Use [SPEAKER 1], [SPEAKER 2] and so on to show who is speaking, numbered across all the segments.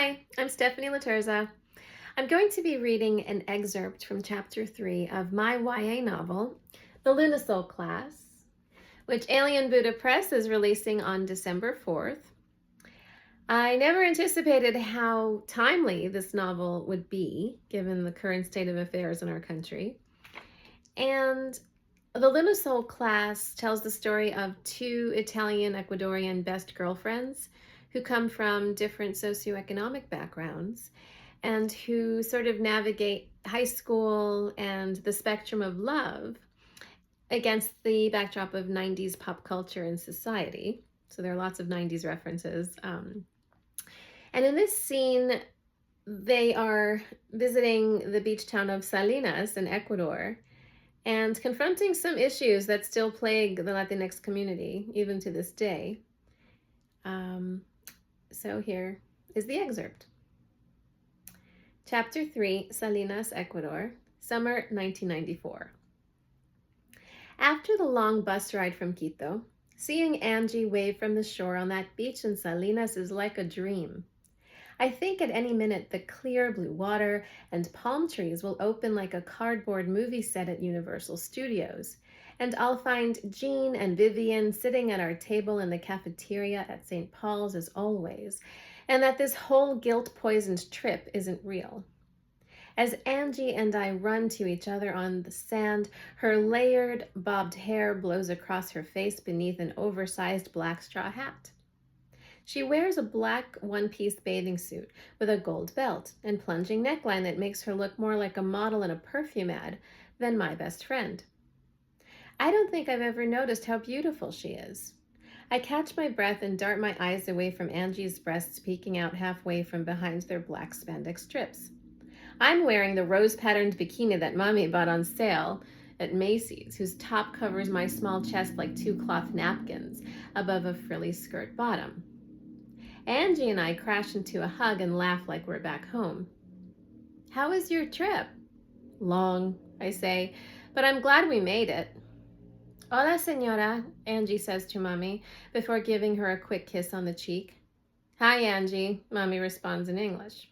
[SPEAKER 1] Hi, I'm Stephanie Laterza. I'm going to be reading an excerpt from Chapter 3 of my YA novel, The Lunasole Class, which Alien Buddha Press is releasing on December 4th. I never anticipated how timely this novel would be, given the current state of affairs in our country. And The Lunasole Class tells the story of two Italian-Ecuadorian best girlfriends who come from different socioeconomic backgrounds and who sort of navigate high school and the spectrum of love against the backdrop of 90s pop culture and society. So there are lots of 90s references. And in this scene, they are visiting the beach town of Salinas in Ecuador and confronting some issues that still plague the Latinx community, even to this day. So here is the excerpt. Chapter 3, Salinas, Ecuador, summer 1994. After the long bus ride from Quito, seeing Angie wave from the shore on that beach in Salinas is like a dream. I think at any minute the clear blue water and palm trees will open like a cardboard movie set at Universal Studios, and I'll find Jean and Vivian sitting at our table in the cafeteria at St. Paul's as always, and that this whole guilt-poisoned trip isn't real. As Angie and I run to each other on the sand, her layered, bobbed hair blows across her face beneath an oversized black straw hat. She wears a black one-piece bathing suit with a gold belt and plunging neckline that makes her look more like a model in a perfume ad than my best friend. I don't think I've ever noticed how beautiful she is. I catch my breath and dart my eyes away from Angie's breasts peeking out halfway from behind their black spandex strips. I'm wearing the rose-patterned bikini that Mommy bought on sale at Macy's, whose top covers my small chest like two cloth napkins above a frilly skirt bottom. Angie and I crash into a hug and laugh like we're back home. How was your trip? Long, I say, but I'm glad we made it. Hola, señora, Angie says to Mommy before giving her a quick kiss on the cheek. Hi, Angie, Mommy responds in English.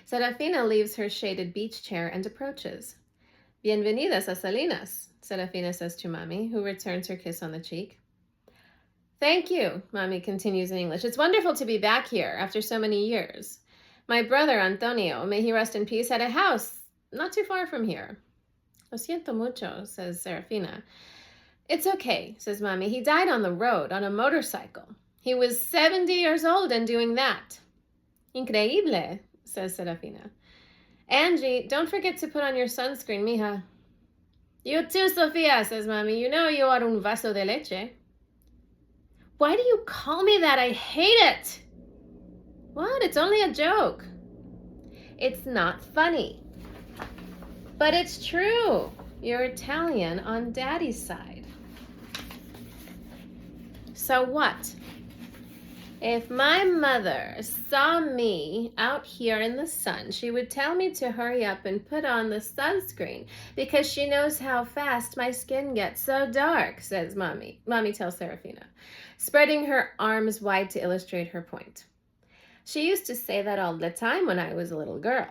[SPEAKER 1] Serafina leaves her shaded beach chair and approaches. Bienvenidas a Salinas, Serafina says to Mommy, who returns her kiss on the cheek. Thank you, Mommy continues in English. It's wonderful to be back here after so many years. My brother, Antonio, may he rest in peace, had a house not too far from here. Lo siento mucho, says Serafina. It's okay, says Mommy. He died on the road, on a motorcycle. He was 70 years old and doing that. Increíble, says Serafina. Angie, don't forget to put on your sunscreen, mija. You too, Sofia, says Mommy. You know you are un vaso de leche. Why do you call me that? I hate it. What? It's only a joke. It's not funny. But it's true. You're Italian on Daddy's side. So what? If my mother saw me out here in the sun, she would tell me to hurry up and put on the sunscreen because she knows how fast my skin gets so dark, says Mommy. Mommy tells Serafina, spreading her arms wide to illustrate her point. She used to say that all the time when I was a little girl.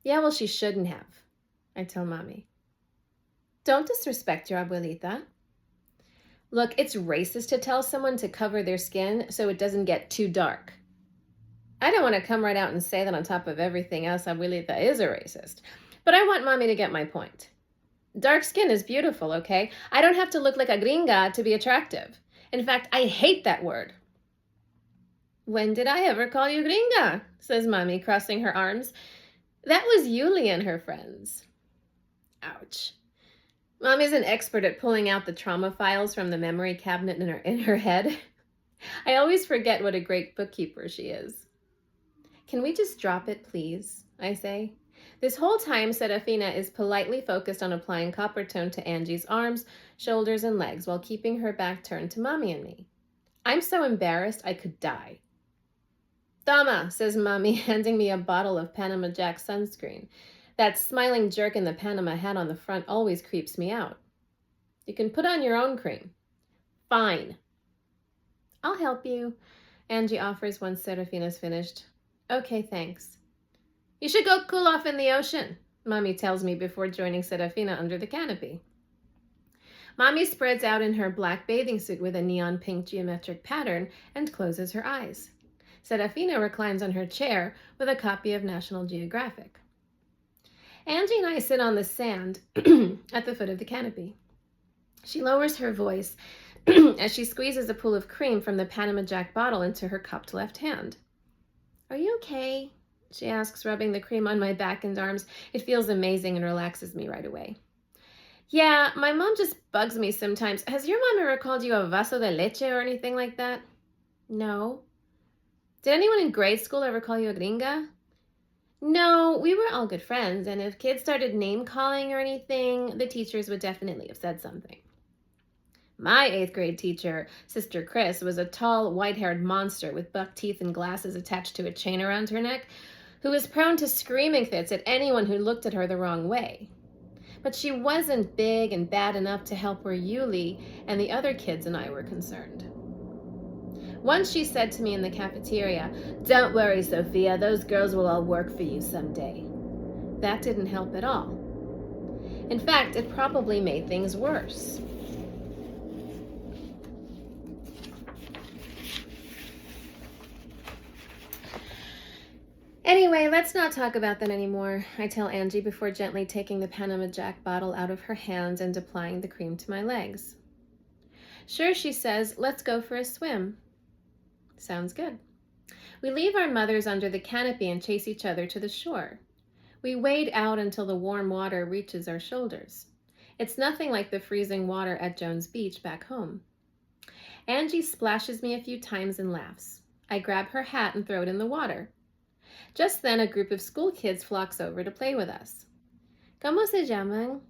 [SPEAKER 1] Yeah, well, she shouldn't have, I tell Mommy. Don't disrespect your abuelita. Look, it's racist to tell someone to cover their skin so it doesn't get too dark. I don't want to come right out and say that on top of everything else, abuelita is a racist. But I want Mommy to get my point. Dark skin is beautiful, okay? I don't have to look like a gringa to be attractive. In fact, I hate that word. When did I ever call you gringa? Says Mommy, crossing her arms. That was Yuli and her friends. Ouch. Mommy's an expert at pulling out the trauma files from the memory cabinet in her head. I always forget what a great bookkeeper she is. Can we just drop it, please? I say. This whole time, Serafina is politely focused on applying copper tone to Angie's arms, shoulders, and legs while keeping her back turned to Mommy and me. I'm so embarrassed I could die. Tama, says Mommy, handing me a bottle of Panama Jack sunscreen. That smiling jerk in the Panama hat on the front always creeps me out. You can put on your own cream. Fine. I'll help you, Angie offers once Serafina's finished. Okay, thanks. You should go cool off in the ocean, Mommy tells me before joining Serafina under the canopy. Mommy spreads out in her black bathing suit with a neon pink geometric pattern and closes her eyes. Serafina reclines on her chair with a copy of National Geographic. Angie and I sit on the sand at the foot of the canopy. She lowers her voice as she squeezes a pool of cream from the Panama Jack bottle into her cupped left hand. Are you okay? She asks, rubbing the cream on my back and arms. It feels amazing and relaxes me right away. Yeah, my mom just bugs me sometimes. Has your mom ever called you a vaso de leche or anything like that? No. Did anyone in grade school ever call you a gringa? No, we were all good friends, and if kids started name-calling or anything, the teachers would definitely have said something. My 8th grade teacher, Sister Chris, was a tall, white-haired monster with buck teeth and glasses attached to a chain around her neck, who was prone to screaming fits at anyone who looked at her the wrong way. But she wasn't big and bad enough to help where Yuli and the other kids and I were concerned. Once she said to me in the cafeteria, "Don't worry, Sophia, those girls will all work for you someday." That didn't help at all. In fact, it probably made things worse. Anyway, let's not talk about that anymore, I tell Angie before gently taking the Panama Jack bottle out of her hands and applying the cream to my legs. Sure, she says, let's go for a swim. Sounds good. We leave our mothers under the canopy and chase each other to the shore. We wade out until the warm water reaches our shoulders. It's nothing like the freezing water at Jones Beach back home. Angie splashes me a few times and laughs. I grab her hat and throw it in the water. Just then, a group of school kids flocks over to play with us. ¿Cómo se llaman?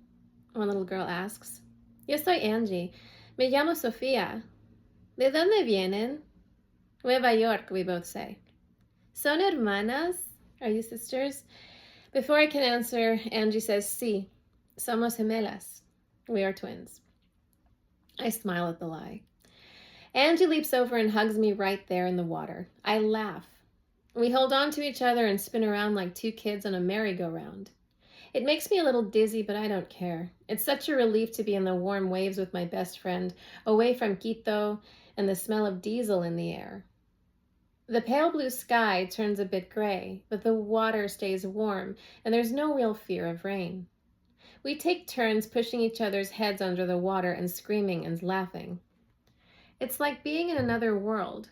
[SPEAKER 1] One little girl asks. Yo soy Angie. Me llamo Sofía. ¿De dónde vienen? Nueva York, we both say. ¿Son hermanas? Are you sisters? Before I can answer, Angie says, Sí, somos gemelas. We are twins. I smile at the lie. Angie leaps over and hugs me right there in the water. I laugh. We hold on to each other and spin around like two kids on a merry-go-round. It makes me a little dizzy, but I don't care. It's such a relief to be in the warm waves with my best friend, away from Quito and the smell of diesel in the air. The pale blue sky turns a bit gray, but the water stays warm, and there's no real fear of rain. We take turns pushing each other's heads under the water and screaming and laughing. It's like being in another world.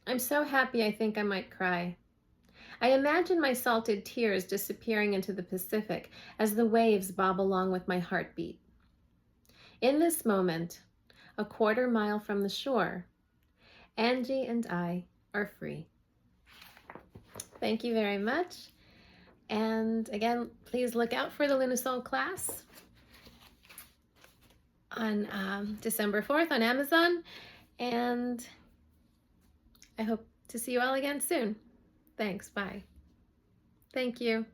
[SPEAKER 1] I'm so happy I think I might cry. I imagine my salted tears disappearing into the Pacific as the waves bob along with my heartbeat. In this moment, a 1/4 mile from the shore, Angie and I are free. Thank you very much. And again, please look out for the Lunasole Class on December 4th on Amazon. And I hope to see you all again soon. Thanks. Bye. Thank you.